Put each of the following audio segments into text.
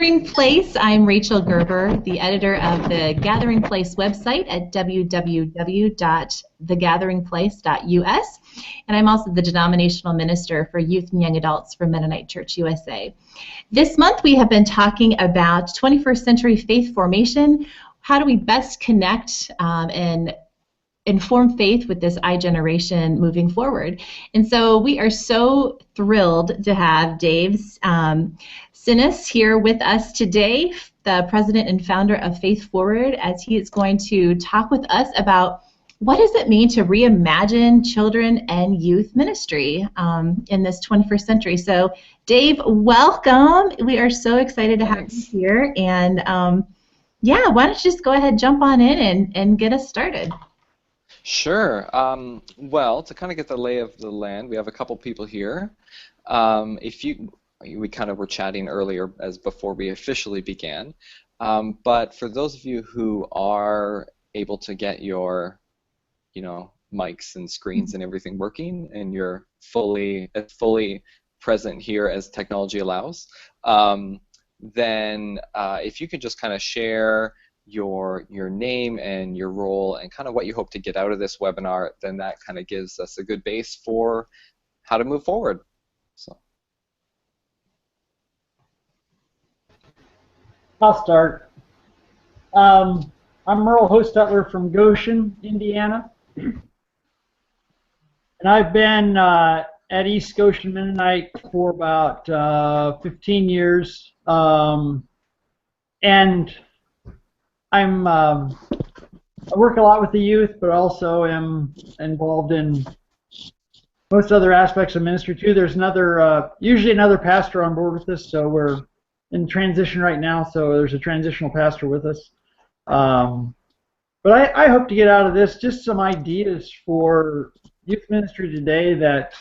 Gathering Place. I'm Rachel Gerber, the editor of the Gathering Place website at www.thegatheringplace.us, and I'm also the denominational minister for youth and young adults for Mennonite Church USA. This month we have been talking about 21st century faith formation. How do we best connect and inform faith with this iGeneration moving forward? And so we are so thrilled to have Dave Csinos here with us today, the president and founder of Faith Forward, as he is going to talk with us about what does it mean to reimagine children and youth ministry in this 21st century. So Dave, welcome. We are so excited to have you here. And yeah, why don't you just go ahead, jump on in and get us started. Sure. Well, to kind of get the lay of the land, we have a couple people here. We kind of were chatting earlier as before we officially began, but for those of you who are able to get your, mics and screens and everything working, and you're fully present here as technology allows, then if you could just kind of share your name and your role and kind of what you hope to get out of this webinar, then that kind of gives us a good base for how to move forward. So I'll start. I'm Merle Hostetler from Goshen, Indiana, and I've been at East Goshen Mennonite for about 15 years, and I work a lot with the youth, but also am involved in most other aspects of ministry too. There's usually another pastor on board with us, so we're in transition right now, so there's a transitional pastor with us. But I hope to get out of this just some ideas for youth ministry today. That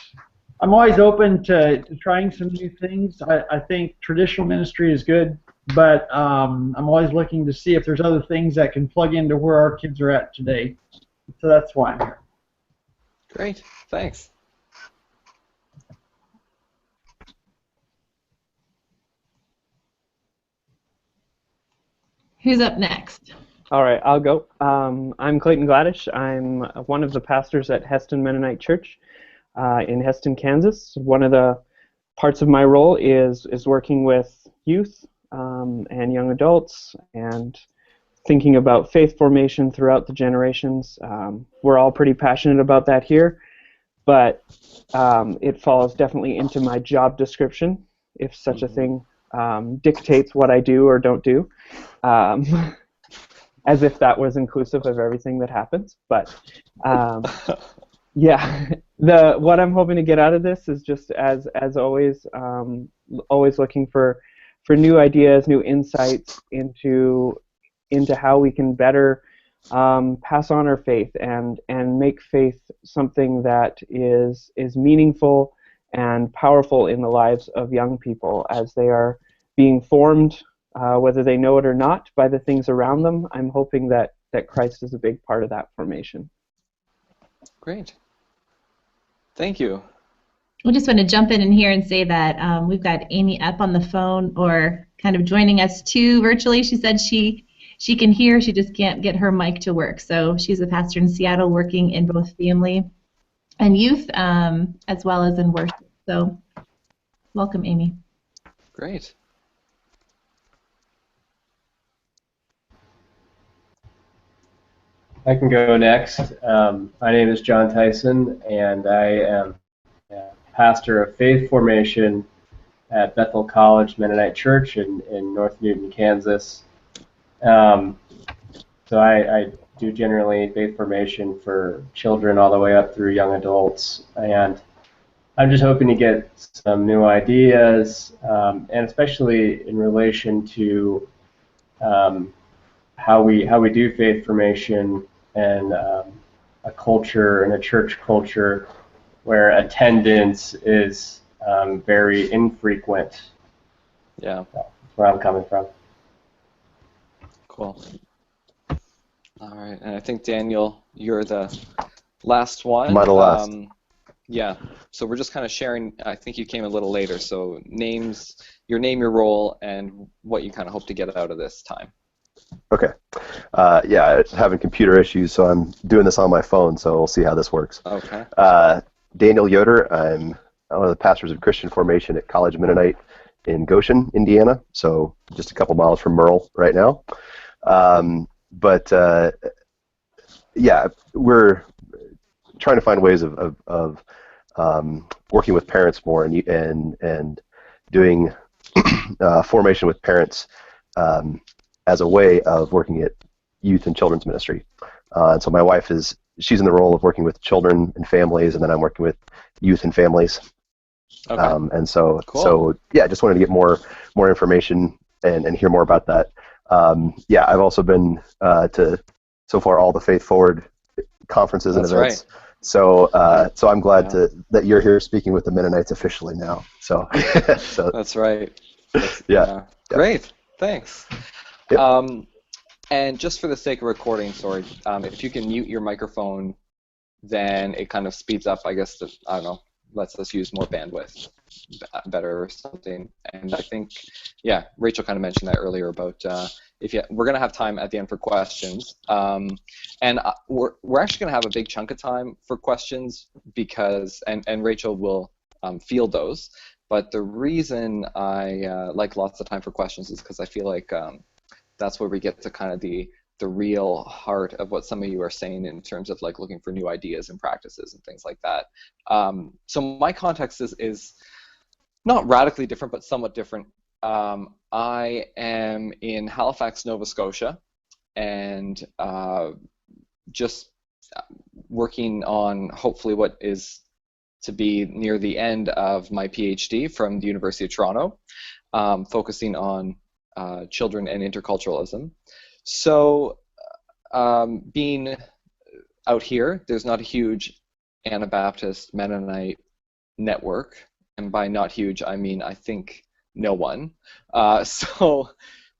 I'm always open to trying some new things. I think traditional ministry is good, but I'm always looking to see if there's other things that can plug into where our kids are at today. So that's why I'm here. Great, thanks. Who's up next? All right, I'll go. I'm Clayton Gladish. I'm one of the pastors at Heston Mennonite Church in Heston, Kansas. One of the parts of my role is working with youth and young adults and thinking about faith formation throughout the generations. We're all pretty passionate about that here, but it falls definitely into my job description, if such a thing dictates what I do or don't do, as if that was inclusive of everything that happens. But yeah, what I'm hoping to get out of this is just as always, always looking for new ideas, new insights into how we can better pass on our faith and make faith something that is meaningful and powerful in the lives of young people as they are being formed, whether they know it or not, by the things around them. I'm hoping that Christ is a big part of that formation. Great. Thank you. We just want to jump in here and say that we've got Amy up on the phone, or kind of joining us too virtually. She said she can hear, she just can't get her mic to work. So she's a pastor in Seattle working in both family and youth as well as in worship. So welcome, Amy. Great. I can go next. My name is John Tyson, and I am pastor of Faith Formation at Bethel College Mennonite Church in North Newton, Kansas. So I do generally faith formation for children all the way up through young adults, and I'm just hoping to get some new ideas, and especially in relation to how we do faith formation and a culture and a church culture where attendance is very infrequent. Yeah. That's where I'm coming from. Cool. All right, and I think Daniel, you're the last one. Am I the last? Yeah. So we're just kind of sharing. I think you came a little later. So names, your name, your role, and what you kind of hope to get out of this time. Okay. Yeah, having computer issues, so I'm doing this on my phone, so we'll see how this works. Okay. Daniel Yoder. I'm one of the pastors of Christian Formation at College Mennonite in Goshen, Indiana, so just a couple miles from Merle right now. But yeah, we're trying to find ways of working with parents more and doing formation with parents as a way of working at youth and children's ministry. And so my wife she's in the role of working with children and families, and then I'm working with youth and families. Okay. And so, Cool. so yeah, just wanted to get more information and hear more about that. Yeah, I've also been to so far all the Faith Forward conferences and That's events. right. So, so I'm glad that you're here speaking with the Mennonites officially now. So, so That's right. yeah. Great. Thanks. Yep. And just for the sake of recording, sorry, if you can mute your microphone, then it kind of speeds up, I guess, I don't know, lets us use more bandwidth better or something. And I think, yeah, Rachel kind of mentioned that earlier about we're going to have time at the end for questions. And we're actually going to have a big chunk of time for questions because, and Rachel will field those. But the reason I like lots of time for questions is because I feel like that's where we get to kind of the real heart of what some of you are saying in terms of like looking for new ideas and practices and things like that. So my context is not radically different, but somewhat different. I am in Halifax, Nova Scotia, and just working on hopefully what is to be near the end of my PhD from the University of Toronto, focusing on children and interculturalism. So being out here, there's not a huge Anabaptist Mennonite network, and by not huge, I mean I think no one.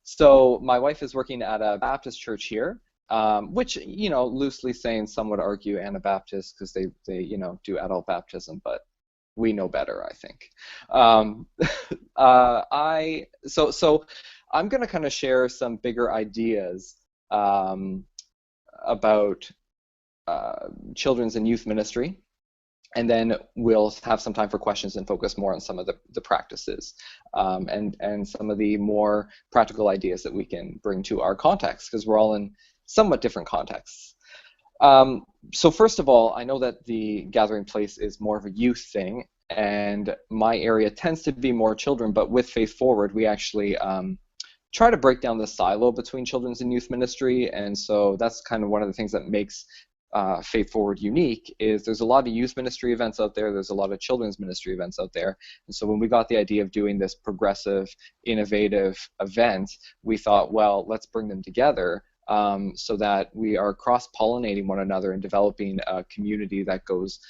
So my wife is working at a Baptist church here, which, you know, loosely saying some would argue Anabaptist because they do adult baptism, but we know better, I think. So I'm going to kind of share some bigger ideas about children's and youth ministry, and then we'll have some time for questions and focus more on some of the practices and some of the more practical ideas that we can bring to our context, because we're all in somewhat different contexts. So first of all, I know that the gathering place is more of a youth thing, and my area tends to be more children, but with Faith Forward, we actually try to break down the silo between children's and youth ministry, and so that's kind of one of the things that makes Faith Forward unique. Is there's a lot of youth ministry events out there, there's a lot of children's ministry events out there, and so when we got the idea of doing this progressive, innovative event, we thought, well, let's bring them together so that we are cross-pollinating one another and developing a community that goes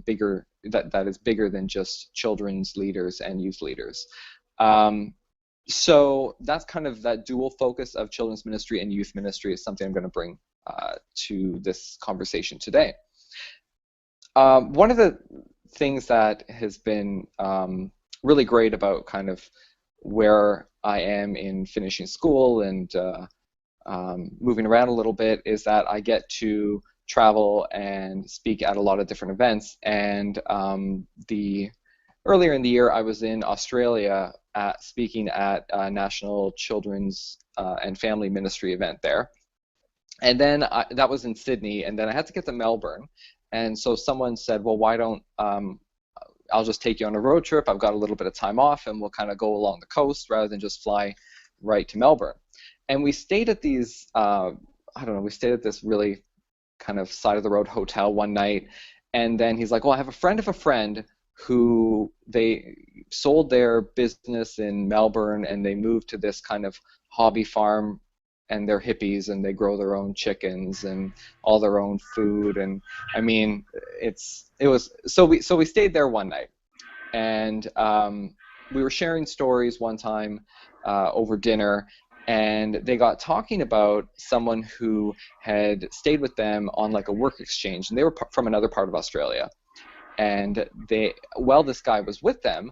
bigger, that is bigger than just children's leaders and youth leaders. So that's kind of that dual focus of children's ministry and youth ministry is something I'm going to bring to this conversation today. One of the things that has been really great about kind of where I am in finishing school and moving around a little bit is that I get to travel and speak at a lot of different events. And earlier in the year, I was in Australia speaking at a National Children's and Family Ministry event there. And then that was in Sydney, and then I had to get to Melbourne. And so someone said, well, why don't I'll just take you on a road trip. I've got a little bit of time off, and we'll kind of go along the coast rather than just fly right to Melbourne. And we stayed at these, we stayed at this really kind of side-of-the-road hotel one night. And then he's like, well, I have a friend of a friend who they sold their business in Melbourne, and they moved to this kind of hobby farm, and they're hippies, and they grow their own chickens and all their own food. And I mean, so we stayed there one night, and we were sharing stories one time over dinner, and they got talking about someone who had stayed with them on like a work exchange, and they were from another part of Australia. and while this guy was with them,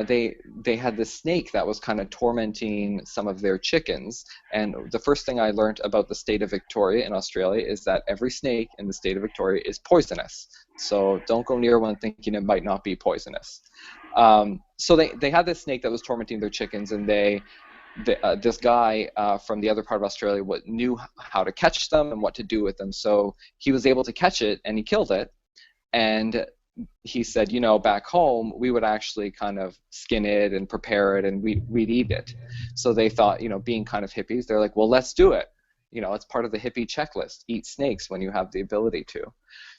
they had this snake that was kind of tormenting some of their chickens. And the first thing I learned about the state of Victoria in Australia is that every snake in the state of Victoria is poisonous. So don't go near one thinking it might not be poisonous. So they had this snake that was tormenting their chickens, and this guy from the other part of Australia knew how to catch them and what to do with them. So he was able to catch it, and he killed it. And he said, you know, back home, we would actually kind of skin it and prepare it, and we'd eat it. So they thought, you know, being kind of hippies, they're like, well, let's do it. You know, it's part of the hippie checklist. Eat snakes when you have the ability to.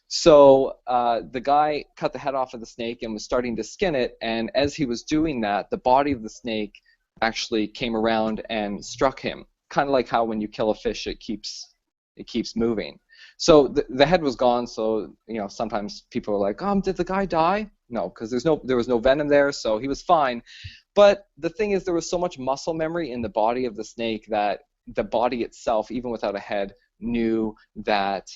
So the guy cut the head off of the snake and was starting to skin it, and as he was doing that, the body of the snake actually came around and struck him, kind of like how when you kill a fish, it keeps moving. So the head was gone. So, you know, sometimes people are like, did the guy die? No, because there was no venom there, so he was fine. But the thing is, there was so much muscle memory in the body of the snake that the body itself, even without a head, knew that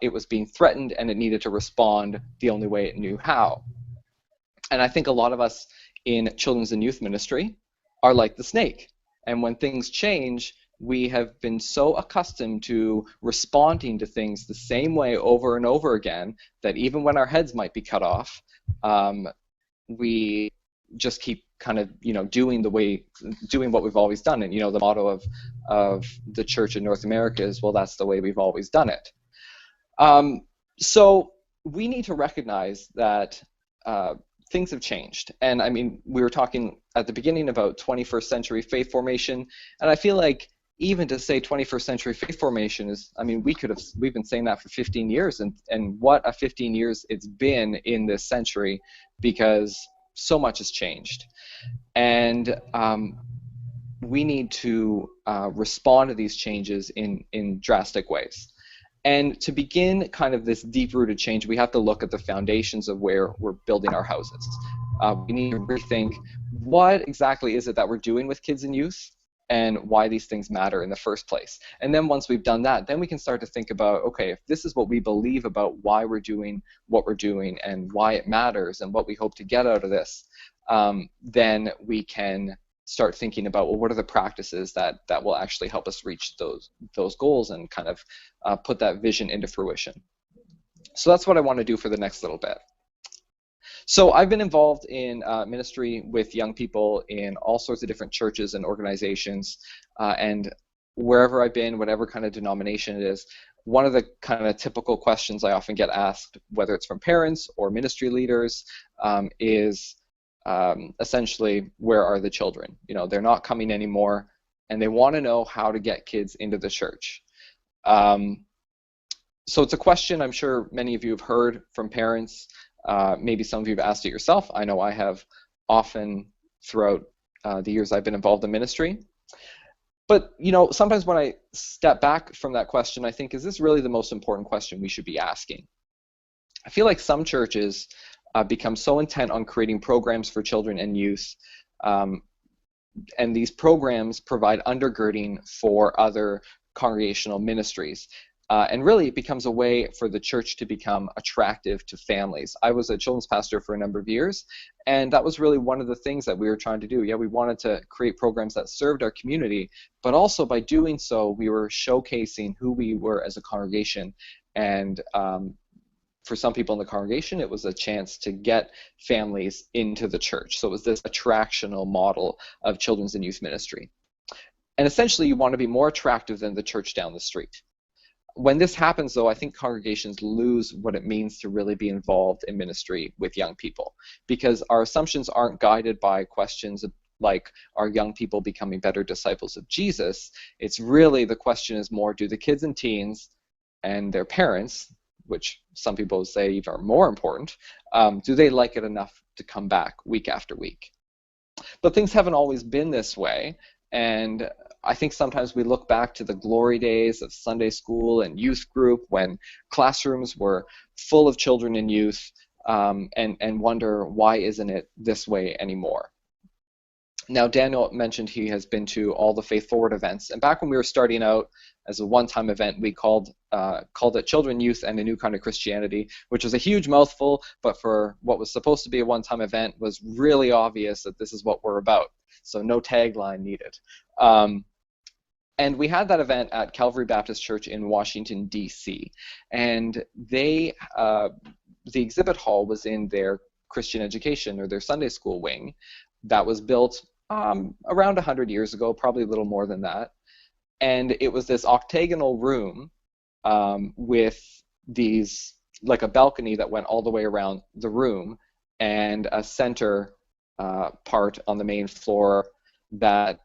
it was being threatened and it needed to respond the only way it knew how. And I think a lot of us in children's and youth ministry are like the snake. And when things change, we have been so accustomed to responding to things the same way over and over again that even when our heads might be cut off, we just keep kind of, you know, doing what we've always done. And, you know, the motto of the church in North America is, well, that's the way we've always done it. So we need to recognize that things have changed. And I mean, we were talking at the beginning about 21st century faith formation, and I feel like even to say 21st century faith formation is, I mean, we've been saying that for 15 years, and what a 15 years it's been in this century, because so much has changed. And we need to respond to these changes in drastic ways. And to begin kind of this deep-rooted change, we have to look at the foundations of where we're building our houses. We need to rethink what exactly is it that we're doing with kids and youth, and why these things matter in the first place. And then once we've done that, then we can start to think about, okay, if this is what we believe about why we're doing what we're doing and why it matters and what we hope to get out of this, then we can start thinking about, well, what are the practices that will actually help us reach those goals and kind of put that vision into fruition. So that's what I want to do for the next little bit. So I've been involved in ministry with young people in all sorts of different churches and organizations, and wherever I've been, whatever kind of denomination it is, one of the kind of typical questions I often get asked, whether it's from parents or ministry leaders, is essentially, where are the children? You know, they're not coming anymore, and they want to know how to get kids into the church. So it's a question I'm sure many of you have heard from parents. Maybe some of you have asked it yourself. I know I have often throughout the years I've been involved in ministry. But, you know, sometimes when I step back from that question, I think, is this really the most important question we should be asking? I feel like some churches become so intent on creating programs for children and youth, and these programs provide undergirding for other congregational ministries. And really, it becomes a way for the church to become attractive to families. I was a children's pastor for a number of years, and that was really one of the things that we were trying to do. Yeah, we wanted to create programs that served our community, but also by doing so, we were showcasing who we were as a congregation. And for some people in the congregation, it was a chance to get families into the church. So it was this attractional model of children's and youth ministry. And essentially, you want to be more attractive than the church down the street. When this happens, though, I think congregations lose what it means to really be involved in ministry with young people, because our assumptions aren't guided by questions like, are young people becoming better disciples of Jesus? It's really, the question is more, do the kids and teens and their parents, which some people say even are more important, do they like it enough to come back week after week? But things haven't always been this way, and I think sometimes we look back to the glory days of Sunday school and youth group when classrooms were full of children and youth, and wonder, why isn't it this way anymore? Now, Daniel mentioned he has been to all the Faith Forward events, and back when we were starting out as a one-time event, we called it Children, Youth, and a New Kind of Christianity, which was a huge mouthful, but for what was supposed to be a one-time event was really obvious that this is what we're about. So no tagline needed. And we had that event at Calvary Baptist Church in Washington, D.C., and the exhibit hall was in their Christian education or their Sunday school wing that was built around 100 years ago, probably a little more than that. And it was this octagonal room with these, like a balcony that went all the way around the room, and a center part on the main floor that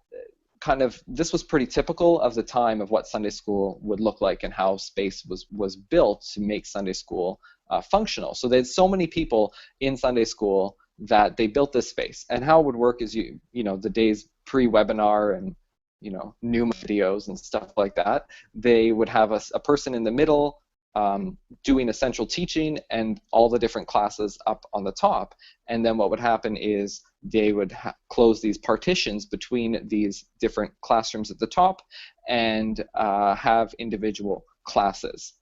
this was pretty typical of the time of what Sunday school would look like and how space was built to make Sunday school functional. So they had so many people in Sunday school that they built this space. And how it would work is you know, the days pre-webinar and, you know, new videos and stuff like that, they would have a person in the middle doing essential teaching and all the different classes up on the top. And then what would happen is they would close these partitions between these different classrooms at the top and have individual classes.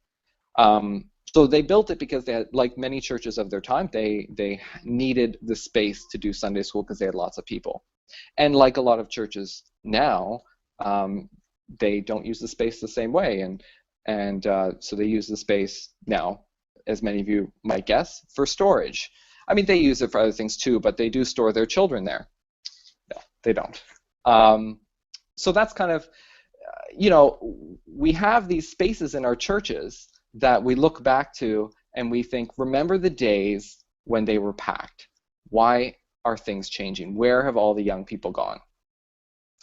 So they built it because they had, like many churches of their time, they needed the space to do Sunday school because they had lots of people. And like a lot of churches now, they don't use the space the same way, and so they use the space now, as many of you might guess, for storage. I mean, they use it for other things too, but they do store their children there. No, they don't. So that's kind of, you know, we have these spaces in our churches that we look back to and we think, remember the days when they were packed. Why are things changing? Where have all the young people gone?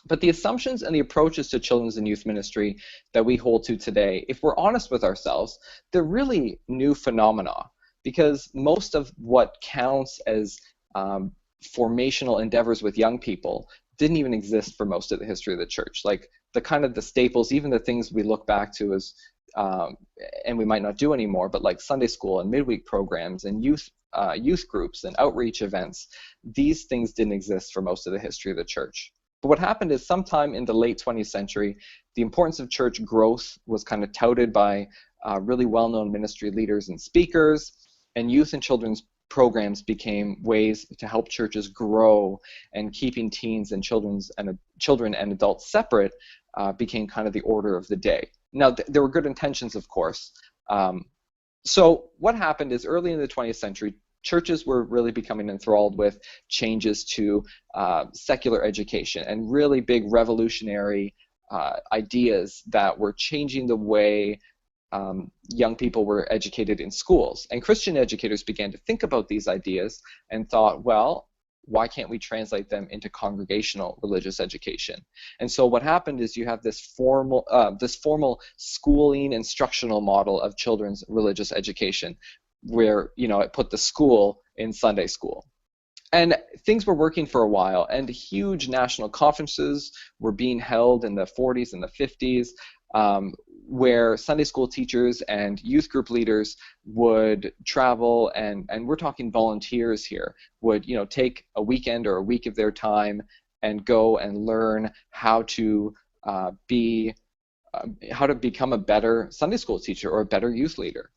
But the assumptions and the approaches to children's and youth ministry that we hold to today, if we're honest with ourselves, they're really new phenomena, because most of what counts as formational endeavors with young people didn't even exist for most of the history of the church. Like the staples, even the things we look back to as, and we might not do anymore, but like Sunday school and midweek programs and youth groups and outreach events, these things didn't exist for most of the history of the church. But what happened is sometime in the late 20th century, the importance of church growth was kind of touted by really well-known ministry leaders and speakers, and youth and children's programs became ways to help churches grow, and keeping teens and children and adults separate became kind of the order of the day. Now, there were good intentions, of course. So what happened is early in the 20th century, churches were really becoming enthralled with changes to secular education and really big revolutionary ideas that were changing the way young people were educated in schools. And Christian educators began to think about these ideas and thought, well, why can't we translate them into congregational religious education? And so what happened is you have this formal schooling instructional model of children's religious education, where, you know, it put the school in Sunday school. And things were working for a while, and huge national conferences were being held in the 40s and the 50s, where Sunday school teachers and youth group leaders would travel, and we're talking volunteers here, would, you know, take a weekend or a week of their time and go and learn how to become a better Sunday school teacher or a better youth leader.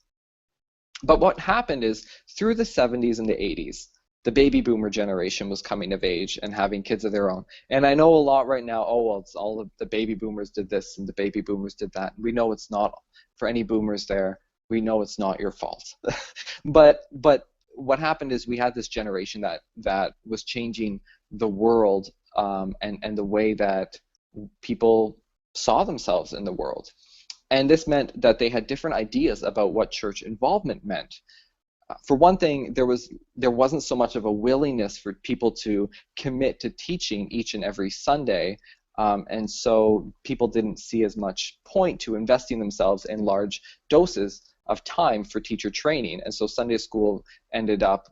But what happened is, through the 70s and the 80s, the baby boomer generation was coming of age and having kids of their own. And I know a lot right now, oh, well, it's all of the baby boomers did this and the baby boomers did that. We know it's not, for any boomers there, we know it's not your fault. But what happened is we had this generation that was changing the world and the way that people saw themselves in the world. And this meant that they had different ideas about what church involvement meant. For one thing, there wasn't so much of a willingness for people to commit to teaching each and every Sunday, and so people didn't see as much point to investing themselves in large doses of time for teacher training. And so Sunday school ended up,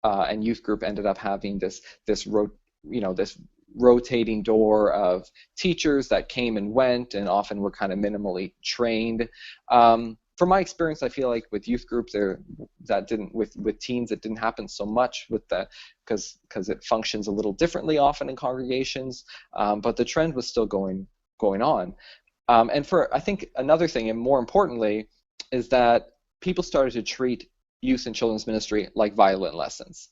and youth group ended up having this rotating door of teachers that came and went and often were kind of minimally trained. from my experience, I feel like with youth groups, with teens, it didn't happen so much with the because it functions a little differently often in congregations, but the trend was still going on. And I think another thing, and more importantly, is that people started to treat youth and children's ministry like violin lessons.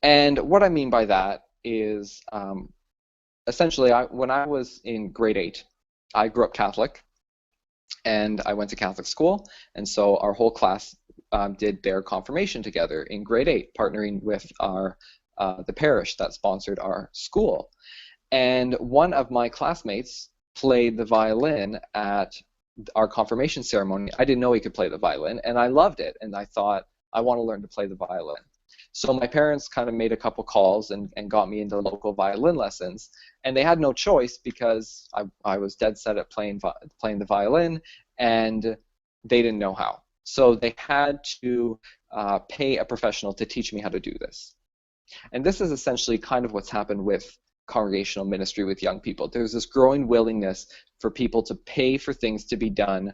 And what I mean by that is essentially, when I was in grade 8, I grew up Catholic, and I went to Catholic school, and so our whole class did their confirmation together in grade 8, partnering with the parish that sponsored our school. And one of my classmates played the violin at our confirmation ceremony. I didn't know he could play the violin, and I loved it, and I thought, I want to learn to play the violin. So my parents kind of made a couple calls and got me into local violin lessons, and they had no choice because I was dead set at playing the violin, and they didn't know how. So they had to pay a professional to teach me how to do this. And this is essentially kind of what's happened with congregational ministry with young people. There's this growing willingness for people to pay for things to be done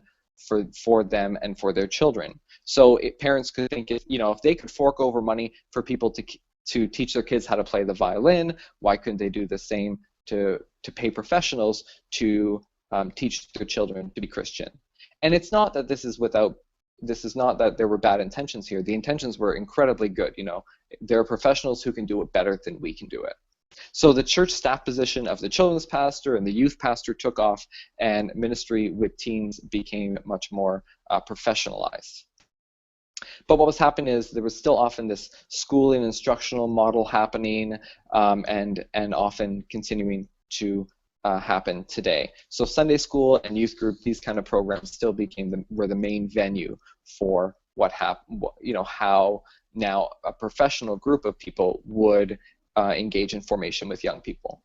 for them and for their children. So parents could think, if they could fork over money for people to teach their kids how to play the violin, why couldn't they do the same to pay professionals to teach their children to be Christian? And it's not that this is not that there were bad intentions here. The intentions were incredibly good. There are professionals who can do it better than we can do it. So the church staff position of the children's pastor and the youth pastor took off, and ministry with teens became much more professionalized. But what was happening is there was still often this schooling instructional model happening, and often continuing to happen today. So Sunday school and youth group, these kind of programs still were the main venue for what happened. How now a professional group of people would engage in formation with young people.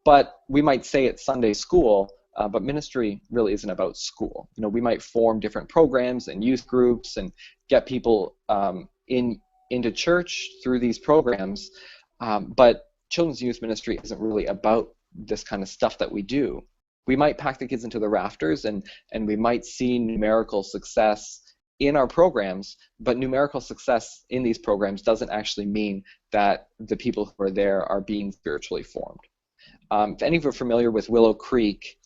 But we might say it's Sunday school, but ministry really isn't about school. We might form different programs and youth groups and get people into church through these programs, but children's youth ministry isn't really about this kind of stuff that we do. We might pack the kids into the rafters, and we might see numerical success in our programs, but numerical success in these programs doesn't actually mean that the people who are there are being spiritually formed. If any of you are familiar with Willow Creek,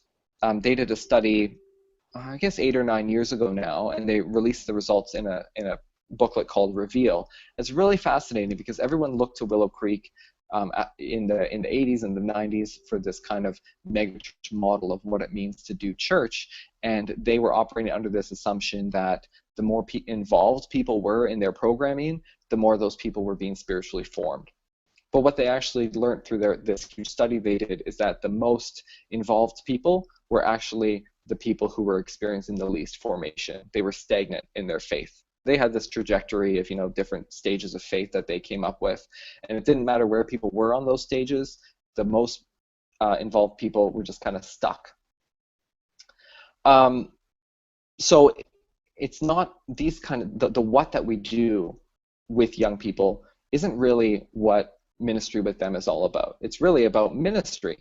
they did a study, I guess 8 or 9 years ago now, and they released the results in a booklet called Reveal. It's really fascinating because everyone looked to Willow Creek in the 80s and the 90s for this kind of megachurch model of what it means to do church, and they were operating under this assumption that the more involved people were in their programming, the more those people were being spiritually formed. But what they actually learned through this huge study they did is that the most involved people were actually the people who were experiencing the least formation. They were stagnant in their faith. They had this trajectory of different stages of faith that they came up with, and it didn't matter where people were on those stages. The most involved people were just kind of stuck. So it's not these kind of the what that we do with young people isn't really what ministry with them is all about. It's really about ministry.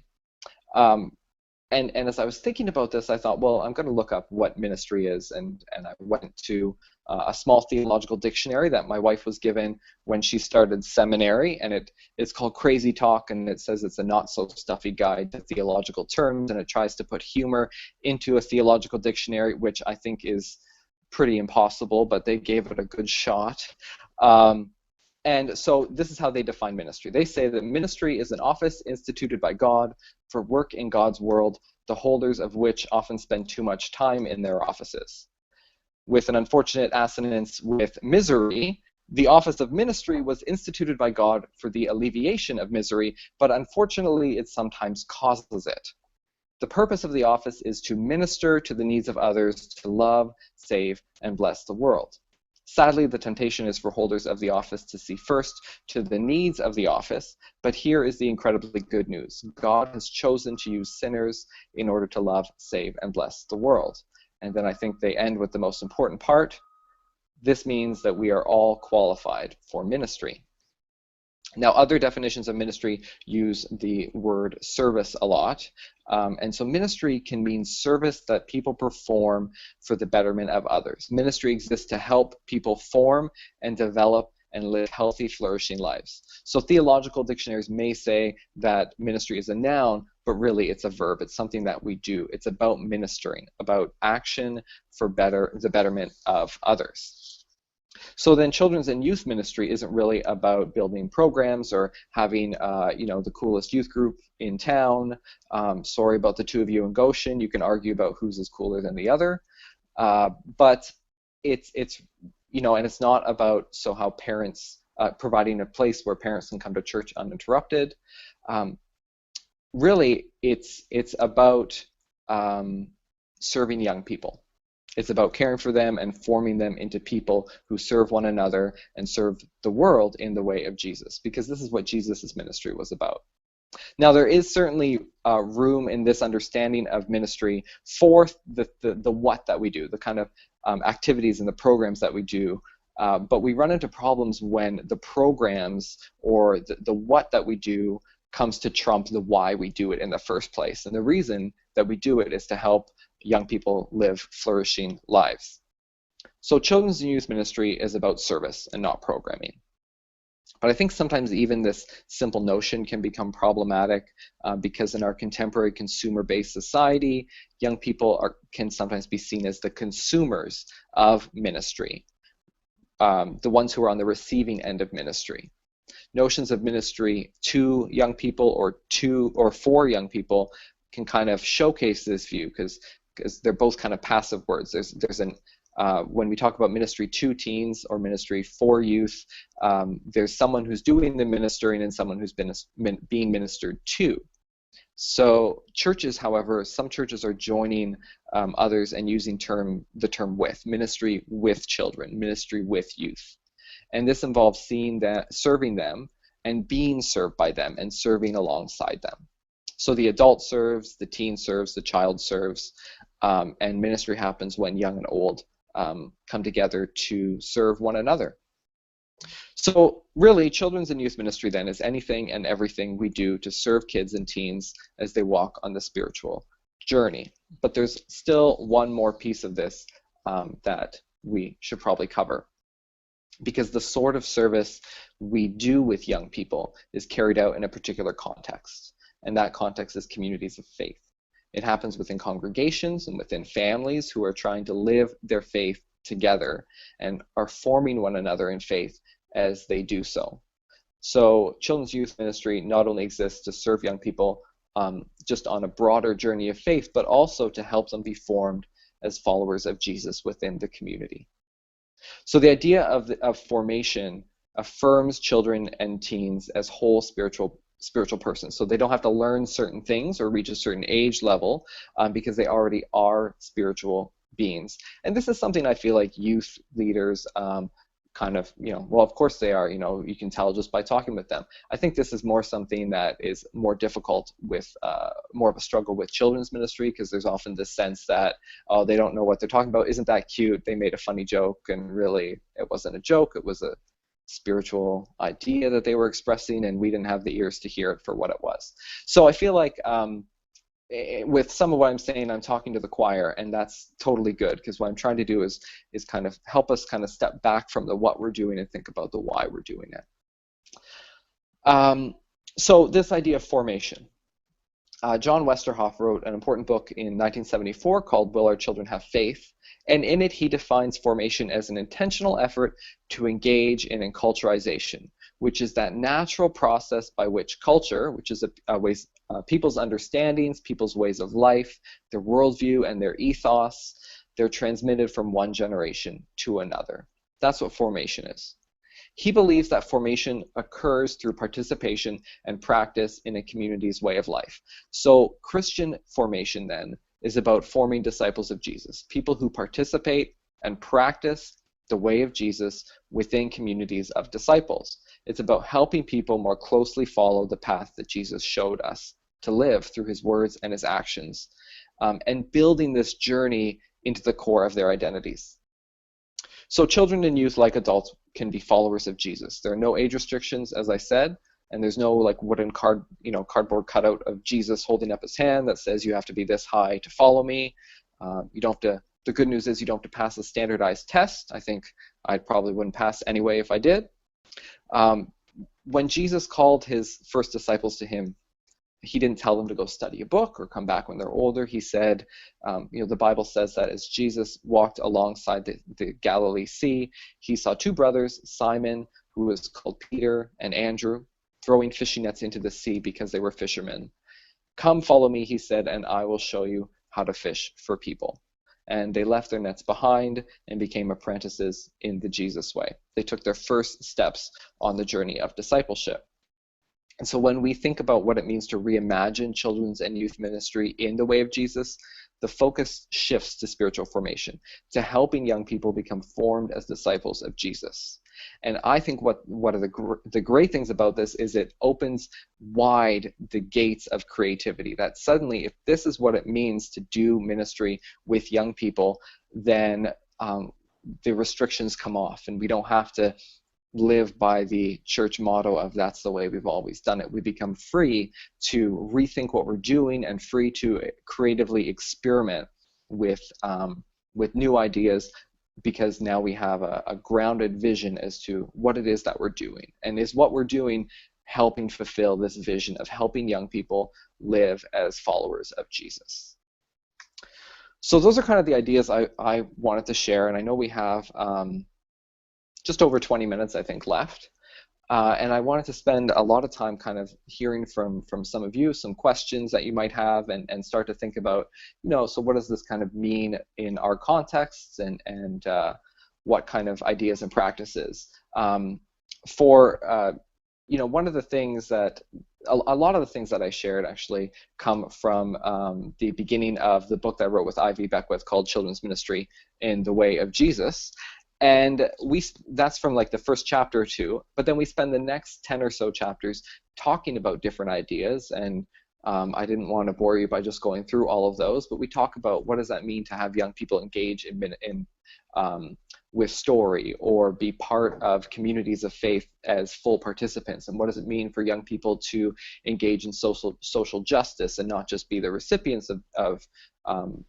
And as I was thinking about this, I thought, well, I'm going to look up what ministry is, and I went to a small theological dictionary that my wife was given when she started seminary, and it's called Crazy Talk, and it says it's a not-so-stuffy guide to theological terms, and it tries to put humor into a theological dictionary, which I think is pretty impossible, but they gave it a good shot. And so this is how they define ministry. They say that ministry is an office instituted by God for work in God's world, the holders of which often spend too much time in their offices. With an unfortunate assonance with misery, the office of ministry was instituted by God for the alleviation of misery, but unfortunately it sometimes causes it. The purpose of the office is to minister to the needs of others, to love, save, and bless the world. Sadly, the temptation is for holders of the office to see first to the needs of the office, but here is the incredibly good news. God has chosen to use sinners in order to love, save, and bless the world. And then I think they end with the most important part. This means that we are all qualified for ministry. Now, other definitions of ministry use the word service a lot. And so ministry can mean service that people perform for the betterment of others. Ministry exists to help people form and develop and live healthy, flourishing lives. So theological dictionaries may say that ministry is a noun, but really it's a verb. It's something that we do. It's about ministering, about action for the betterment of others. So then children's and youth ministry isn't really about building programs or having the coolest youth group in town. Sorry about the two of you in Goshen. You can argue about whose is cooler than the other. But it's and it's not about how parents providing a place where parents can come to church uninterrupted. Really, it's about serving young people. It's about caring for them and forming them into people who serve one another and serve the world in the way of Jesus, because this is what Jesus' ministry was about. Now, there is certainly room in this understanding of ministry for the what that we do, the kind of activities and the programs that we do, but we run into problems when the programs or the what that we do comes to trump the why we do it in the first place. And the reason that we do it is to help young people live flourishing lives. So children's and youth ministry is about service and not programming. But I think sometimes even this simple notion can become problematic because in our contemporary consumer-based society, young people can sometimes be seen as the consumers of ministry, the ones who are on the receiving end of ministry. Notions of ministry to young people or for young people can kind of showcase this view because they're both kind of passive words. When we talk about ministry to teens or ministry for youth, there's someone who's doing the ministering and someone who's being ministered to. So churches, however, some churches are joining others and using the term with, ministry with children, ministry with youth. And this involves serving them and being served by them and serving alongside them. So the adult serves, the teen serves, the child serves, and ministry happens when young and old come together to serve one another. So really, children's and youth ministry then is anything and everything we do to serve kids and teens as they walk on the spiritual journey. But there's still one more piece of this that we should probably cover, because the sort of service we do with young people is carried out in a particular context, and that context is communities of faith. It happens within congregations and within families who are trying to live their faith together and are forming one another in faith as they do so. So children's youth ministry not only exists to serve young people just on a broader journey of faith, but also to help them be formed as followers of Jesus within the community. So the idea of formation affirms children and teens as whole spiritual persons. So they don't have to learn certain things or reach a certain age level because they already are spiritual beings. And this is something I feel like youth leaders of course they are, you can tell just by talking with them. I think this is more something that is more difficult with, more of a struggle with children's ministry, because there's often this sense that, oh, they don't know what they're talking about. Isn't that cute? They made a funny joke, and really it wasn't a joke. It was a spiritual idea that they were expressing, and we didn't have the ears to hear it for what it was. So I feel like with some of what I'm saying, I'm talking to the choir, and that's totally good, because what I'm trying to do is kind of help us kind of step back from the what we're doing and think about the why we're doing it. So this idea of formation. John Westerhoff wrote an important book in 1974 called Will Our Children Have Faith? And in it, he defines formation as an intentional effort to engage in enculturization, which is that natural process by which culture, which is people's understandings, people's ways of life, their worldview, and their ethos, they're transmitted from one generation to another. That's what formation is. He believes that formation occurs through participation and practice in a community's way of life. So Christian formation then is about forming disciples of Jesus, people who participate and practice the way of Jesus within communities of disciples. It's about helping people more closely follow the path that Jesus showed us to live through his words and his actions, and building this journey into the core of their identities. So children and youth, like adults, can be followers of Jesus. There are no age restrictions, as I said, and there's no like wooden cardboard cutout of Jesus holding up his hand that says you have to be this high to follow me. You don't have to. The good news is you don't have to pass a standardized test. I think I probably wouldn't pass anyway if I did. When Jesus called his first disciples to him, he didn't tell them to go study a book or come back when they're older. He said, the Bible says that as Jesus walked alongside the Galilee Sea, he saw two brothers, Simon, who was called Peter, and Andrew, throwing fishing nets into the sea because they were fishermen. Come follow me, he said, and I will show you how to fish for people. And they left their nets behind and became apprentices in the Jesus way. They took their first steps on the journey of discipleship. And so when we think about what it means to reimagine children's and youth ministry in the way of Jesus, the focus shifts to spiritual formation, to helping young people become formed as disciples of Jesus. And I think what are the great things about this is it opens wide the gates of creativity, that suddenly if this is what it means to do ministry with young people, then the restrictions come off and we don't have to live by the church motto of that's the way we've always done it. We become free to rethink what we're doing and free to creatively experiment with new ideas, because now we have a grounded vision as to what it is that we're doing, and is what we're doing helping fulfill this vision of helping young people live as followers of Jesus. So those are kind of the ideas I wanted to share, and I know we have just over 20 minutes, I think, left. And I wanted to spend a lot of time kind of hearing from some of you, some questions that you might have, and start to think about, so what does this kind of mean in our contexts, and what kind of ideas and practices. One of the things that, a lot of the things that I shared actually come from the beginning of the book that I wrote with Ivy Beckwith called Children's Ministry in the Way of Jesus. And that's from like the first chapter or two, but then we spend the next 10 or so chapters talking about different ideas, and I didn't want to bore you by just going through all of those, but we talk about what does that mean to have young people engage with story or be part of communities of faith as full participants, and what does it mean for young people to engage in social justice and not just be the recipients of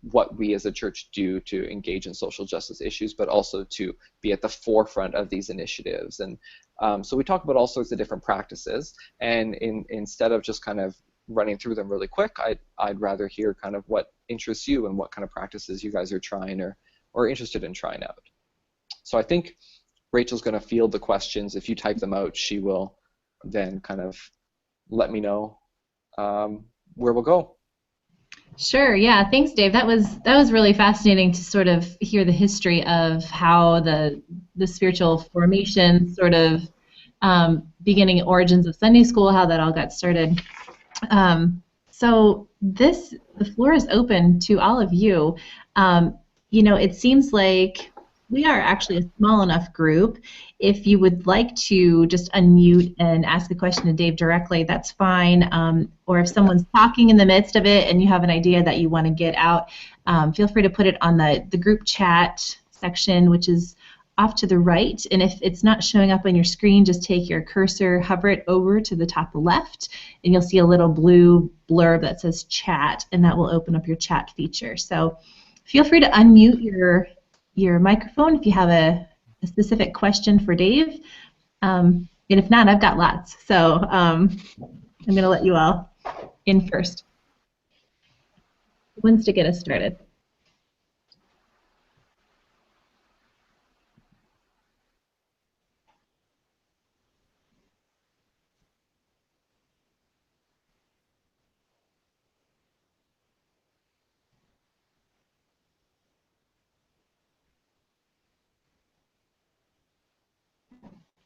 what we as a church do to engage in social justice issues, but also to be at the forefront of these initiatives. And so we talk about all sorts of different practices, and instead of just kind of running through them really quick, I'd rather hear kind of what interests you and what kind of practices you guys are trying or interested in trying out. So I think Rachel's going to field the questions. If you type them out, she will then kind of let me know where we'll go. Sure. Yeah. Thanks, Dave. That was really fascinating to sort of hear the history of how the spiritual formation sort of beginning origins of Sunday school, how that all got started. So the floor is open to all of you. It seems like we are actually a small enough group. If you would like to just unmute and ask a question to Dave directly, that's fine. Or if someone's talking in the midst of it and you have an idea that you want to get out, feel free to put it on the group chat section, which is off to the right. And if it's not showing up on your screen, just take your cursor, hover it over to the top left, and you'll see a little blue blurb that says chat, and that will open up your chat feature. So feel free to unmute your microphone if you have a specific question for Dave. And if not, I've got lots. So I'm going to let you all in first. Who wants to get us started?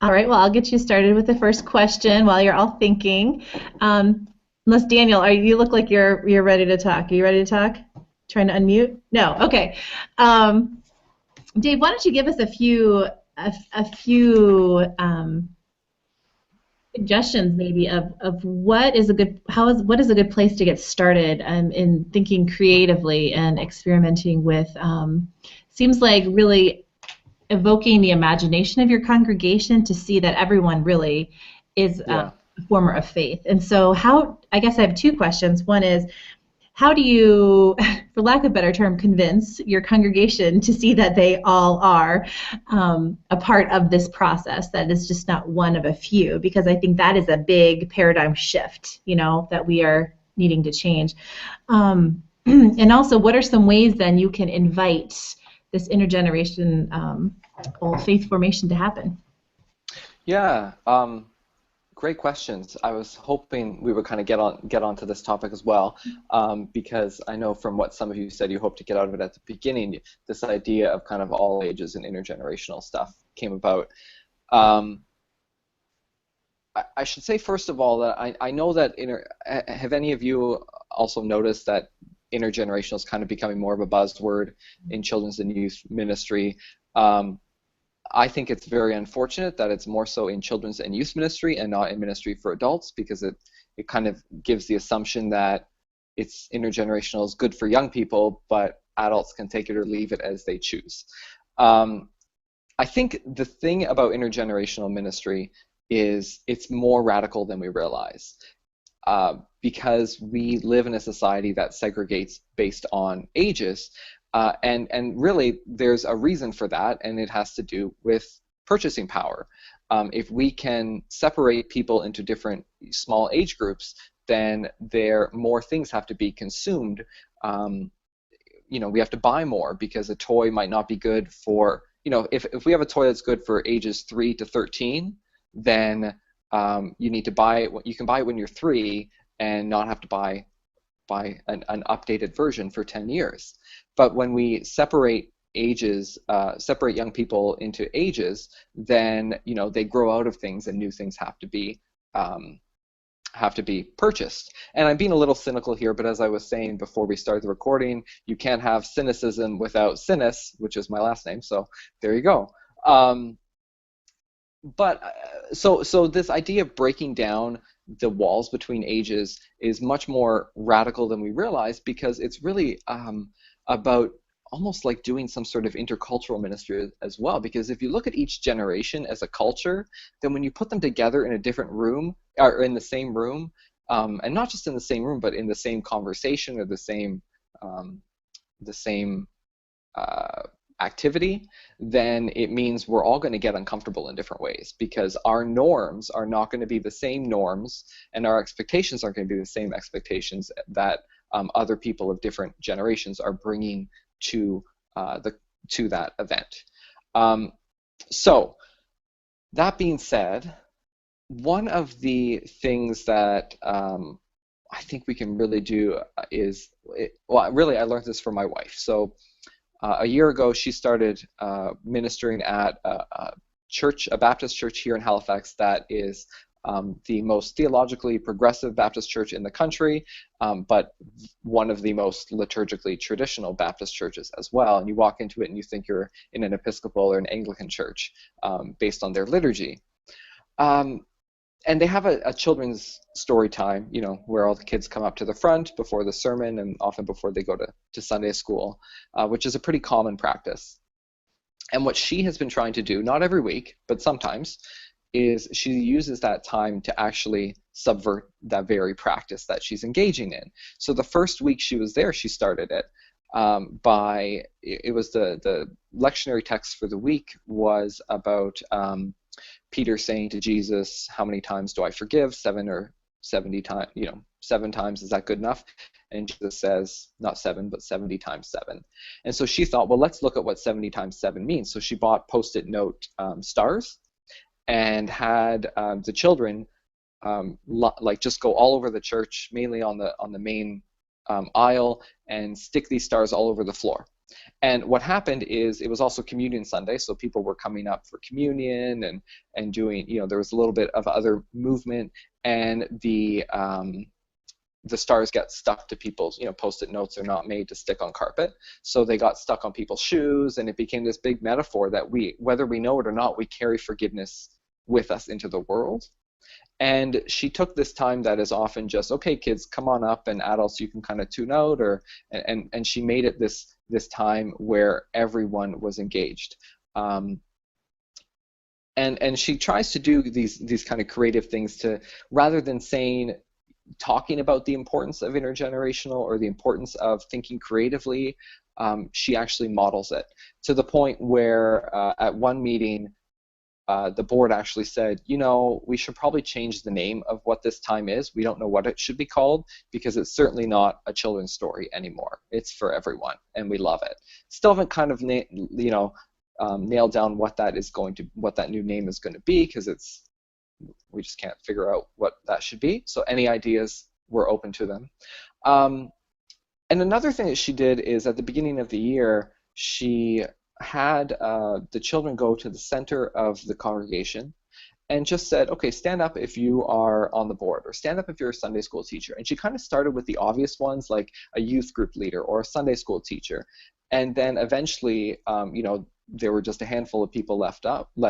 All right, well, I'll get you started with the first question while you're all thinking. Unless Daniel, you look like you're ready to talk. Are you ready to talk? Trying to unmute? No. Okay. Dave, why don't you give us a few suggestions maybe of what is a good place to get started in thinking creatively and experimenting with. Seems like really evoking the imagination of your congregation to see that everyone really is Yeah. a former of faith. And so I guess I have two questions. One is, how do you, for lack of a better term, convince your congregation to see that they all are a part of this process, that is just not one of a few? Because I think that is a big paradigm shift, that we are needing to change. And also, what are some ways then you can invite this intergenerational faith formation to happen? Yeah. Great questions. I was hoping we would kind of get onto this topic as well, because I know from what some of you said, you hope to get out of it at the beginning, this idea of kind of all ages and intergenerational stuff came about. I should say first of all that I know that have any of you also noticed that intergenerational is kind of becoming more of a buzzword in children's and youth ministry? I think it's very unfortunate that it's more so in children's and youth ministry and not in ministry for adults, because it kind of gives the assumption that it's intergenerational is good for young people, but adults can take it or leave it as they choose. I think the thing about intergenerational ministry is it's more radical than we realize, because we live in a society that segregates based on ages. And really, there's a reason for that, and it has to do with purchasing power. If we can separate people into different small age groups, then more things have to be consumed. We have to buy more, because a toy might not be good for, if we have a toy that's good for ages 3 to 13, then you need to buy it. You can buy it when you're 3 and not have to buy an updated version for 10 years. But when we separate ages, separate young people into ages, then they grow out of things and new things have to be purchased. And I'm being a little cynical here, but as I was saying before we started the recording, you can't have cynicism without Csinos, which is my last name. So there you go. So this idea of breaking down the walls between ages is much more radical than we realize, because it's really about almost like doing some sort of intercultural ministry as well. Because if you look at each generation as a culture, then when you put them together in a different room, or in the same room, and not just in the same room, but in the same conversation or the same activity, then it means we're all going to get uncomfortable in different ways, because our norms are not going to be the same norms, and our expectations aren't going to be the same expectations that other people of different generations are bringing to that event. So that being said, one of the things that I think we can really do is, really I learned this from my wife. So a year ago, she started ministering at a Baptist church here in Halifax that is the most theologically progressive Baptist church in the country, but one of the most liturgically traditional Baptist churches as well. And you walk into it and you think you're in an Episcopal or an Anglican church based on their liturgy. And they have a children's story time, where all the kids come up to the front before the sermon and often before they go to Sunday school, which is a pretty common practice. And what she has been trying to do, not every week, but sometimes, is she uses that time to actually subvert that very practice that she's engaging in. So the first week she was there, she started it it was the lectionary text for the week was about Peter saying to Jesus, "How many times do I forgive? 7 or 70 times, 7 times, is that good enough?" And Jesus says, not 7, but 70 times 7. And so she thought, well, let's look at what 70 times 7 means. So she bought Post-it note stars and had the children just go all over the church, mainly on the main aisle, and stick these stars all over the floor. And what happened is, it was also Communion Sunday, so people were coming up for communion and doing, there was a little bit of other movement, and the stars got stuck to people's, Post-it notes are not made to stick on carpet, so they got stuck on people's shoes, and it became this big metaphor that whether we know it or not, we carry forgiveness with us into the world. And she took this time that is often just, okay, kids, come on up, and adults, you can kind of tune out, and she made it this time where everyone was engaged. And she tries to do these kind of creative things to, rather than talking about the importance of intergenerational or the importance of thinking creatively, she actually models it to the point where at one meeting, the board actually said, we should probably change the name of what this time is. We don't know what it should be called because it's certainly not a children's story anymore. It's for everyone, and we love it. Still haven't kind of nailed down what that new name is going to be, because we just can't figure out what that should be. So any ideas, we're open to them. And another thing that she did is at the beginning of the year, she had the children go to the center of the congregation and just said, okay, stand up if you are on the board, or stand up if you're a Sunday school teacher. And she kind of started with the obvious ones, like a youth group leader or a Sunday school teacher. And then eventually, there were just a handful of people left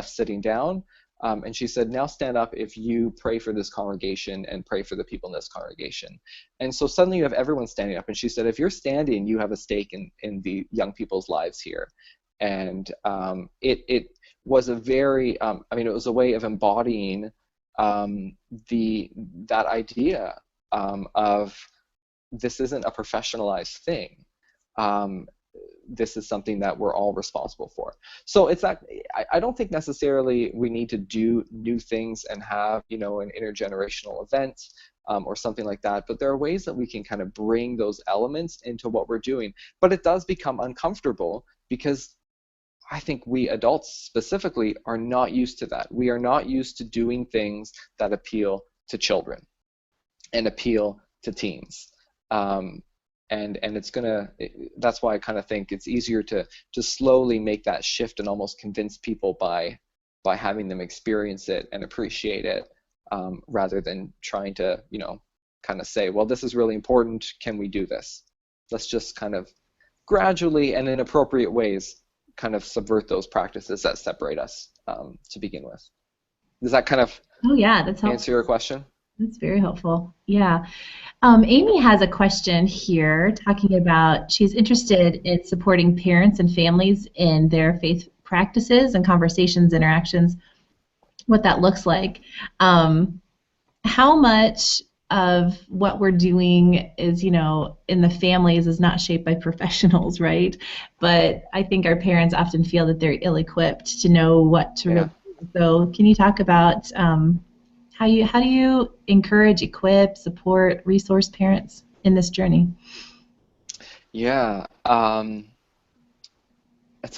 sitting down. And she said, now stand up if you pray for this congregation and pray for the people in this congregation. And so suddenly you have everyone standing up. And she said, if you're standing, you have a stake in the young people's lives here. And it was a very, it was a way of embodying that idea of this isn't a professionalized thing. This is something that we're all responsible for. So it's not, I don't think necessarily we need to do new things and have, an intergenerational event or something like that, but there are ways that we can kind of bring those elements into what we're doing. But it does become uncomfortable because I think we adults specifically are not used to that. We are not used to doing things that appeal to children and appeal to teens. And that's why I kind of think it's easier to slowly make that shift and almost convince people by having them experience it and appreciate it, rather than trying to, kind of say, well, this is really important, can we do this? Let's just kind of gradually and in appropriate ways kind of subvert those practices that separate us to begin with. Does that kind of answer your question? That's very helpful. Yeah. Amy has a question here talking about she's interested in supporting parents and families in their faith practices and conversations, interactions, what that looks like. How much of what we're doing is, in the families is not shaped by professionals, right? But I think our parents often feel that they're ill-equipped to know what to really do. So can you talk about how do you encourage, equip, support, resource parents in this journey? Yeah, that's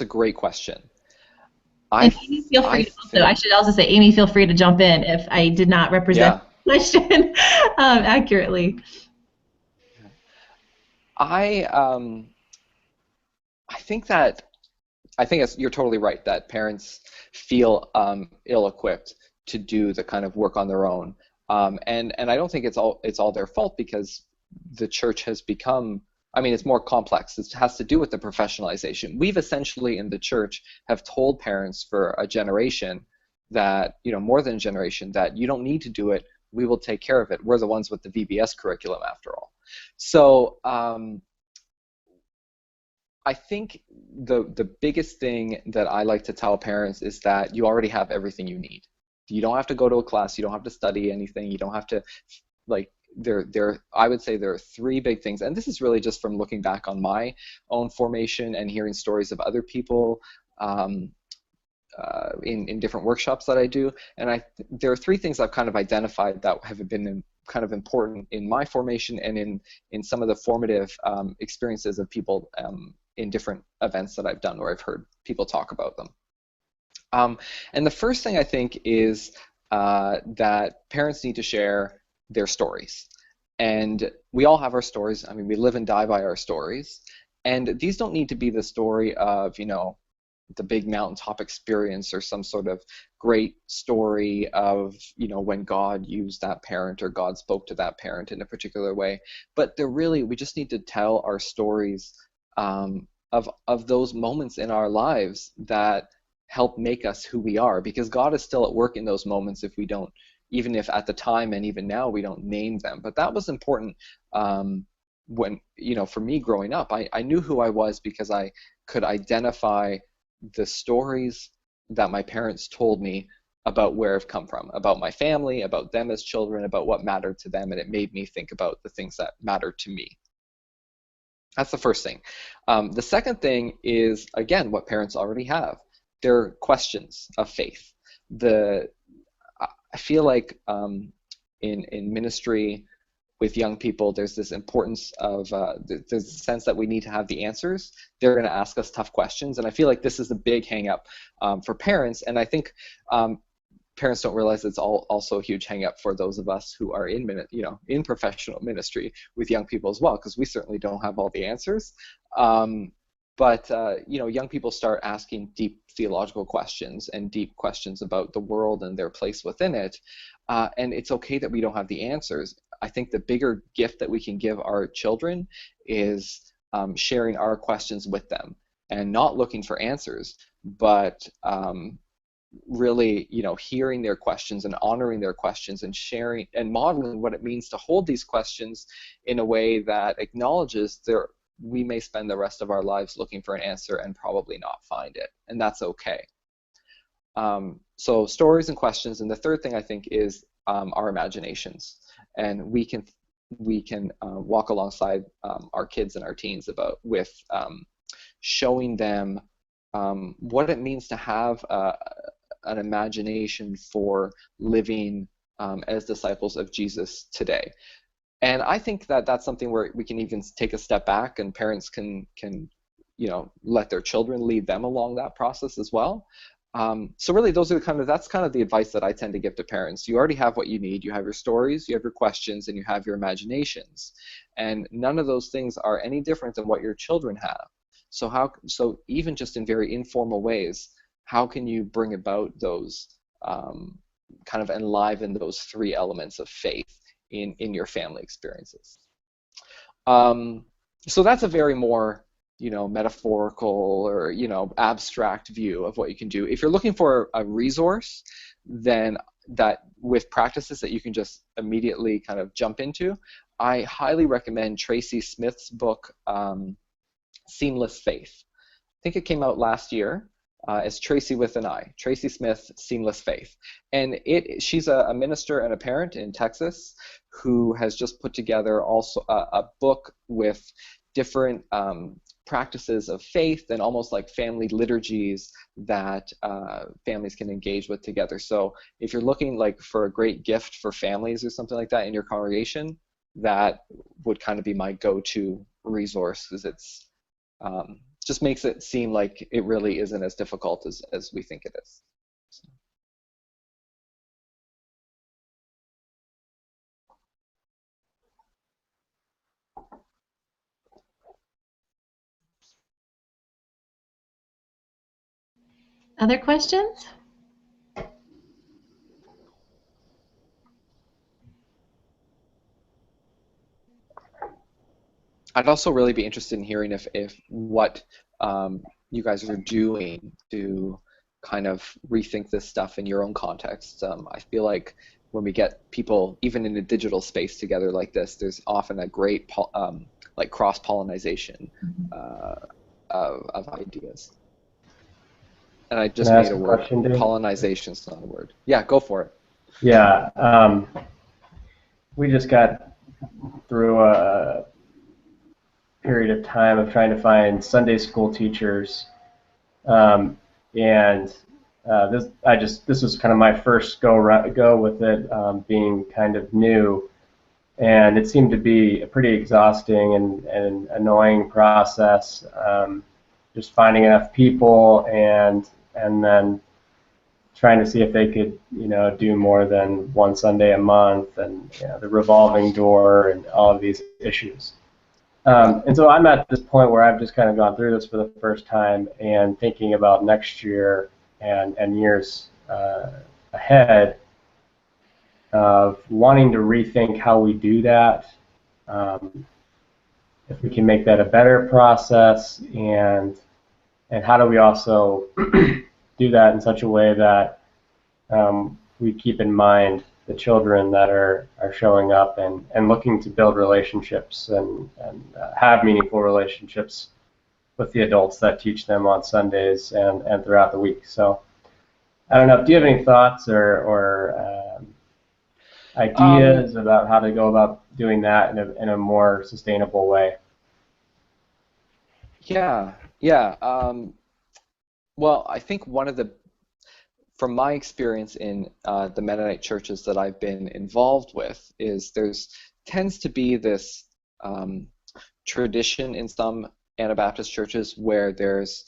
a great question. And Amy, feel free I should also say, Amy, feel free to jump in if I did not represent the question accurately. I think you're totally right that parents feel ill-equipped to do the kind of work on their own, and I don't think it's all their fault, because the church has become, it's more complex. It has to do with the professionalization. We've essentially in the church have told parents for a generation that, more than a generation, that you don't need to do it. We will take care of it. We're the ones with the VBS curriculum after all. So I think the biggest thing that I like to tell parents is that you already have everything you need. You don't have to go to a class. You don't have to study anything. You don't have to, I would say there are three big things, and this is really just from looking back on my own formation and hearing stories of other people in different workshops that I do. And there are three things I've kind of identified that have been kind of important in my formation and in some of the formative experiences of people in different events that I've done where I've heard people talk about them. And the first thing I think is that parents need to share their stories. And we all have our stories. We live and die by our stories. And these don't need to be the story of, the big mountaintop experience or some sort of great story of, when God used that parent or God spoke to that parent in a particular way. But we just need to tell our stories of those moments in our lives that help make us who we are, because God is still at work in those moments if we don't, even if at the time and even now we don't name them. But that was important when, for me growing up, I knew who I was because I could identify the stories that my parents told me about where I've come from, about my family, about them as children, about what mattered to them, and it made me think about the things that matter to me. That's the first thing. The second thing is, again, what parents already have. They're questions of faith. I feel like in ministry with young people, there's this importance of, there's a sense that we need to have the answers. They're going to ask us tough questions, and I feel like this is a big hang-up for parents, and I think parents don't realize it's also a huge hang-up for those of us who are in professional ministry with young people as well, because we certainly don't have all the answers. But young people start asking deep theological questions and deep questions about the world and their place within it, and it's okay that we don't have the answers. I think the bigger gift that we can give our children is sharing our questions with them and not looking for answers, but really, hearing their questions and honoring their questions and sharing and modeling what it means to hold these questions in a way that acknowledges we may spend the rest of our lives looking for an answer and probably not find it, and that's okay. So stories and questions, and the third thing I think is our imaginations, and we can walk alongside our kids and our teens with showing them what it means to have an imagination for living as disciples of Jesus today. And I think that that's something where we can even take a step back, and parents can let their children lead them along that process as well. So really, that's kind of the advice that I tend to give to parents. You already have what you need. You have your stories, you have your questions, and you have your imaginations. And none of those things are any different than what your children have. So even just in very informal ways, how can you bring about those kind of enliven those three elements of faith in your family experiences? So that's a very more metaphorical or abstract view of what you can do. If you're looking for a resource, then that with practices that you can just immediately kind of jump into, I highly recommend Tracy Smith's book, Seamless Faith. I think it came out last year. It's Tracy with an I, Tracy Smith, Seamless Faith. And she's a minister and a parent in Texas who has just put together also a book with different practices of faith and almost like family liturgies that families can engage with together. So if you're looking like for a great gift for families or something like that in your congregation, that would kind of be my go-to resource, because it's just makes it seem like it really isn't as difficult as we think it is. So. Other questions? I'd also really be interested in hearing if what you guys are doing to kind of rethink this stuff in your own context. I feel like when we get people, even in a digital space together like this, there's often a great like cross-pollination of ideas. And I just made a word. Question, Dave? Pollinization's not a word. Yeah, go for it. Yeah, we just got through a period of time of trying to find Sunday school teachers, and this was kind of my first go with it, being kind of new, and it seemed to be a pretty exhausting and annoying process, just finding enough people and then trying to see if they could do more than one Sunday a month, and the revolving door and all of these issues. And so I'm at this point where I've just kind of gone through this for the first time and thinking about next year and years ahead of wanting to rethink how we do that, if we can make that a better process, and how do we also do that in such a way that we keep in mind the children that are showing up and looking to build relationships and have meaningful relationships the adults that teach them on Sundays and throughout the week. So I don't know. Do you have any thoughts or ideas about how to go about doing that in a more sustainable way? Yeah. Well, I think from my experience in the Mennonite churches that I've been involved with, is there's tends to be this tradition in some Anabaptist churches where there's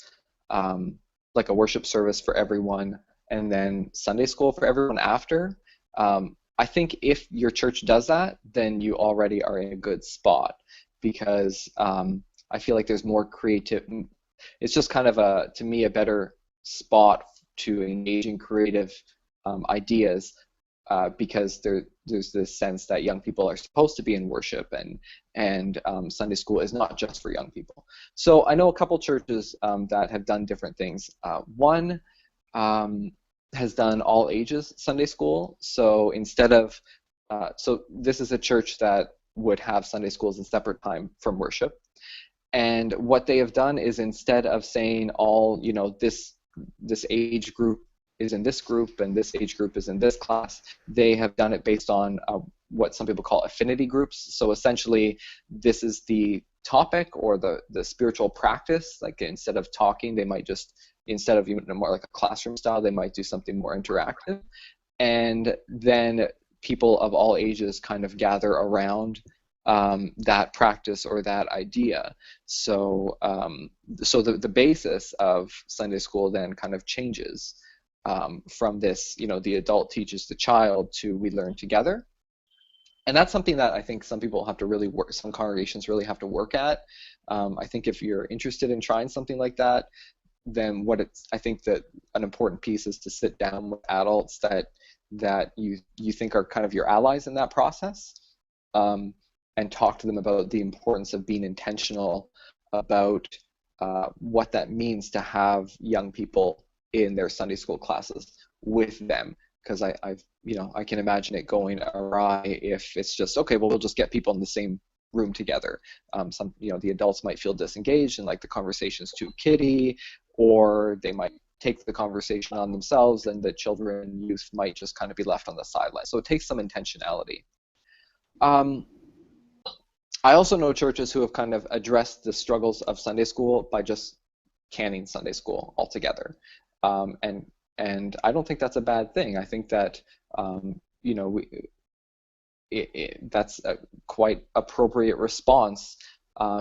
like a worship service for everyone and then Sunday school for everyone after. I think if your church does that, then you already are in a good spot, because I feel like there's more creative. It's just kind of to me, a better spot to engage in creative ideas, because there's this sense that young people are supposed to be in worship, and Sunday school is not just for young people. So I know a couple churches that have done different things. One has done all ages Sunday school. So instead of, so this is a church that would have Sunday school as a separate time from worship. And what they have done is, instead of saying all, this age group is in this group and this age group is in this class, they have done it based on what some people call affinity groups. So essentially, this is the topic or the spiritual practice. Like, instead of talking, they might just, instead of even more like a classroom style, they might do something more interactive. And then people of all ages kind of gather around that practice or that idea. So so the basis of Sunday school then kind of changes from this, the adult teaches the child, to we learn together. And that's something that I think some people have to really work, some congregations really have to work at. I think if you're interested in trying something like that, then I think that an important piece is to sit down with adults that you think are kind of your allies in that process, and talk to them about the importance of being intentional about what that means to have young people in their Sunday school classes with them. Because I can imagine it going awry if it's just, okay, well, we'll just get people in the same room together. The adults might feel disengaged and like the conversation's too kiddie, or they might take the conversation on themselves, and the children and youth might just kind of be left on the sideline. So it takes some intentionality. I also know churches who have kind of addressed the struggles of Sunday school by just canning Sunday school altogether. And I don't think that's a bad thing. I think that that's a quite appropriate response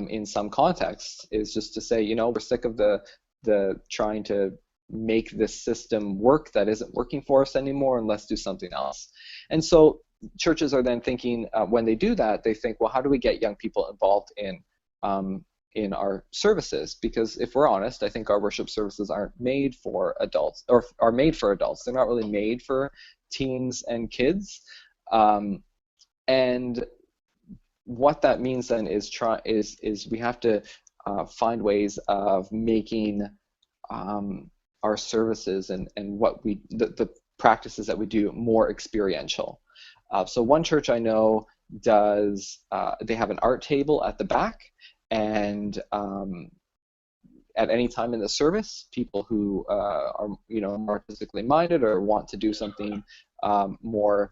in some contexts, is just to say, we're sick of the trying to make this system work that isn't working for us anymore, and let's do something else. And so churches are then thinking, when they do that, they think, well, how do we get young people involved in our services? Because if we're honest, I think our worship services aren't made for adults, or are made for adults. They're not really made for teens and kids. And what that means then is we have to find ways of making our services and what the practices that we do more experiential. So one church I know does, they have an art table at the back, and at any time in the service, people who are more artistically minded or want to do something more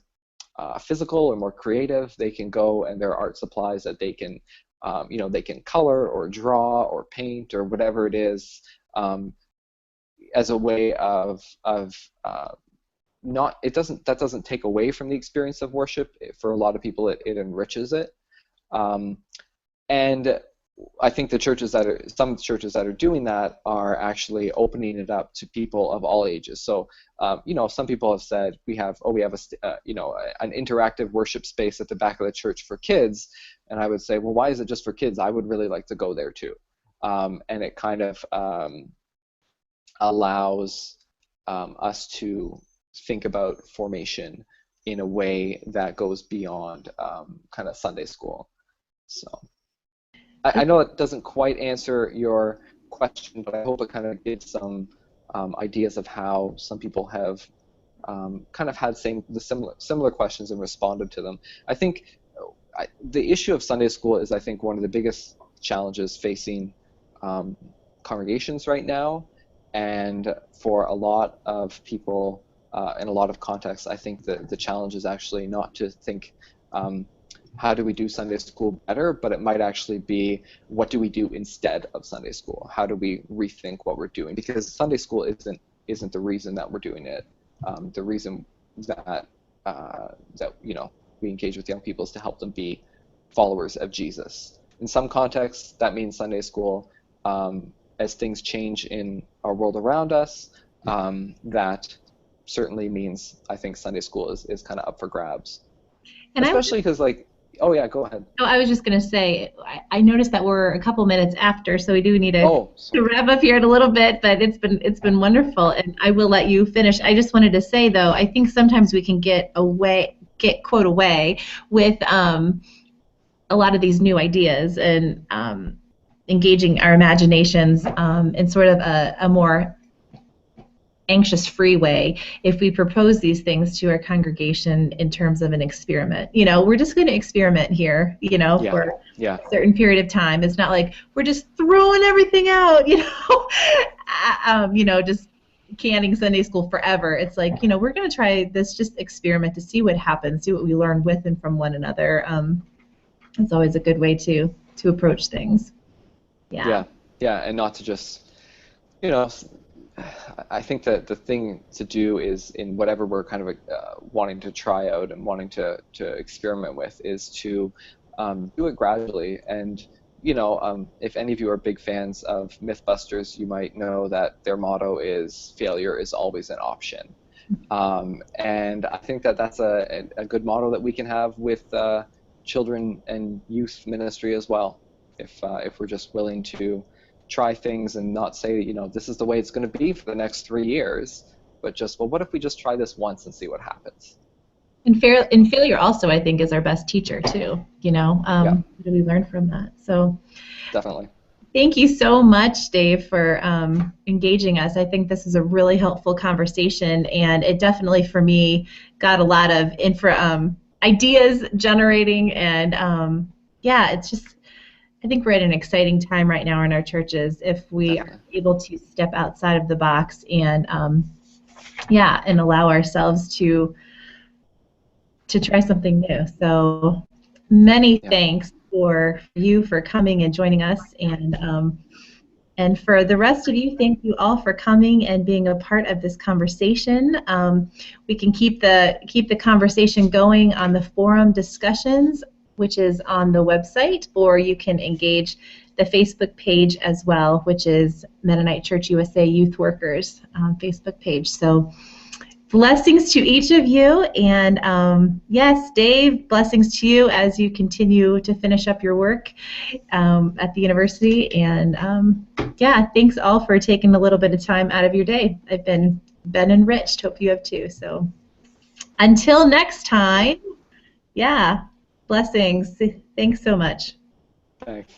physical or more creative, they can go, and there are art supplies that they can they can color or draw or paint or whatever it is, as a way of that doesn't take away from the experience of worship. For a lot of people, it enriches it. And I think some churches that are doing that are actually opening it up to people of all ages. So, some people have said we have an interactive worship space at the back of the church for kids, and I would say, well, why is it just for kids? I would really like to go there too. And it kind of allows us to think about formation in a way that goes beyond kind of Sunday school. So I know it doesn't quite answer your question, but I hope it kind of gives some ideas of how some people have kind of had similar questions and responded to them. I think the issue of Sunday school is, I think, one of the biggest challenges facing congregations right now, and for a lot of people in a lot of contexts, I think that the challenge is actually not to think how do we do Sunday school better, but it might actually be what do we do instead of Sunday school? How do we rethink what we're doing? Because Sunday school isn't the reason that we're doing it. The reason that we engage with young people is to help them be followers of Jesus. In some contexts, that means Sunday school. As things change in our world around us, that certainly means I think Sunday school is kind of up for grabs. And especially because, like, oh yeah, go ahead. Oh, I was just going to say, I noticed that we're a couple minutes after, so we do need to wrap up here in a little bit. But it's been wonderful, and I will let you finish. I just wanted to say, though, I think sometimes we can get quote away with a lot of these new ideas and engaging our imaginations in sort of a more anxious free way if we propose these things to our congregation in terms of an experiment. We're just going to experiment here, for a certain period of time. It's not like we're just throwing everything out, just canning Sunday school forever. It's like, we're going to try this just experiment to see what happens, see what we learn with and from one another. It's always a good way to approach things. Yeah, and not to just, I think that the thing to do is, in whatever we're kind of wanting to try out and wanting to experiment with, is to do it gradually. And if any of you are big fans of Mythbusters, you might know that their motto is "failure is always an option." And I think that that's a good motto that we can have with children and youth ministry as well. If we're just willing to try things and not say, this is the way it's going to be for the next 3 years, but just, well, what if we just try this once and see what happens? And failure also, I think, is our best teacher too. What do we learn from that? So definitely. Thank you so much, Dave, for engaging us. I think this is a really helpful conversation, and it definitely, for me, got a lot of ideas generating, and it's just, I think we're at an exciting time right now in our churches if we are able to step outside of the box and and allow ourselves to try something new. So many thanks for you for coming and joining us, and for the rest of you, thank you all for coming and being a part of this conversation. We can keep the conversation going on the forum discussions, which is on the website, or you can engage the Facebook page as well, which is Mennonite Church USA Youth Workers Facebook page. So blessings to each of you, and yes, Dave, blessings to you as you continue to finish up your work at the university, and thanks all for taking a little bit of time out of your day. I've been enriched. Hope you have too. So until next time, blessings. Thanks so much. Thanks.